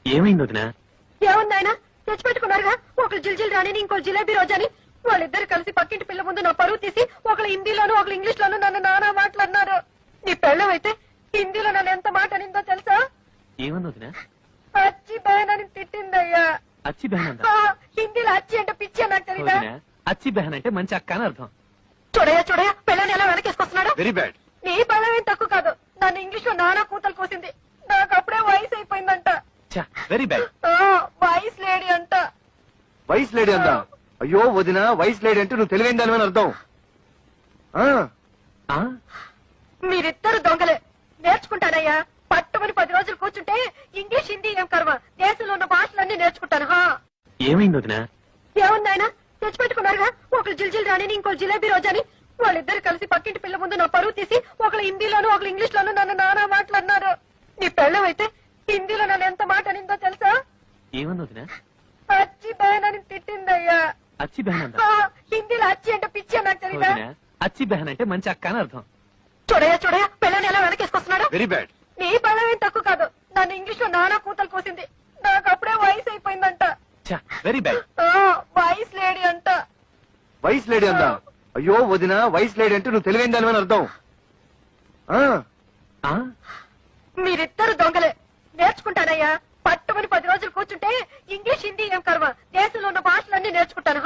ఏమైంది వదినా? ఏముంది ఆయన తెచ్చిపెట్టుకున్నారుగా, ఒకరు జిల్జిల్ రాణిని ఇంకో జిలేబీ రోజని. వాళ్ళిద్దరు కలిసి పక్కింటి పిల్ల ముందు నా పరువు తీసి ఒకరు హిందీలోను ఒకరు ఇంగ్లీష్ లోను నన్ను నానా మాటలు అన్నారు. నీ పెళ్ళం అయితే హిందీలో నన్ను ఎంత మాట అనిందో తెలుసా? ఏమంది వదినా? అచ్చి బహన్ అని తిట్టిందయ్యా. అచ్చి బెహన్ అంట. హిందీలో అచ్చి అంటే పిచ్చి నాకు తెలీదా? వదినా, అచ్చి బెహన్ అంటే మంచి అక్క అని అర్థం. చూడయా పెళ్ళని ఎలా వెనకేసుకొస్తున్నాడు. Very bad. నీ పెళ్ళం ఏం తక్కువ కాదు, నన్ను ఇంగ్లీష్ లో నానా కూతలు కోసింది. నాకు అప్పుడే వయసు అయిపోయిందంట. Very bad. వాయిస్ లేడీ అంట. వైస్ లేడీ అందా? అయ్యో వదిన, వైస్ లేడీ అంటే నువ్వు తెలివైన దానివని అర్థం. మీరిద్దరు దొంగలే. నేర్చుకుంటానయ్యా, పట్టుమని 10 రోజులు కూర్చుంటే ఇంగ్లీష్ హిందీ ఏం కర్మ, దేశంలో ఉన్న భాషలన్నీ నేర్చుకుంటాను. ఏమైంది వదినా? ఏముంది ఆయన తెచ్చిపెట్టుకున్నారుగా, ఒకరు జిల్జిల్ రాణిని ఇంకో జిలేబీ రోజని. వాళ్ళిద్దరు కలిసి పక్కింటి పిల్ల ముందు నా పరువు తీసి ఒకరు హిందీలోను ఒకరు ఇంగ్లీష్ లోను నన్ను నానా మాటలు అన్నారు. నీ పెళ్ళం అయితే హిందీలో నన్ను ఎంత మాట అనిందో తెలుసా? ఏమంది వదినా? అచ్చి బహన్ అని తిట్టిందయ్యా. అచ్చి బెహన్ అంట. హిందీలో అచ్చి అంటే పిచ్చి నాకు తెలీదా? వదినా, అచ్చి బెహన్ అంటే మంచి అక్క అని అర్థం. చూడయా పెళ్ళని ఎలా వెనకేసుకొస్తున్నాడు. Very bad. నీ పెళ్ళం ఏం తక్కువ కాదు, నన్ను ఇంగ్లీష్ లో నానా కూతలు కోసింది. నాకు అప్పుడే వయసు అయిపోయిందంట. Very bad. వాయిస్ లేడీ అంట. వైస్ లేడీ అందా? అయ్యో వదిన, వైస్ లేడీ అంటే నువ్వు తెలివైన దానివని అర్థం. మీరిద్దరు దొంగలే. నేర్చుకుంటానయ్యా, పట్టుమని 10 రోజులు కూర్చుంటే ఇంగ్లీష్ హిందీ ఏం కర్మ, దేశంలో ఉన్న భాషలన్నీ నేర్చుకుంటాను.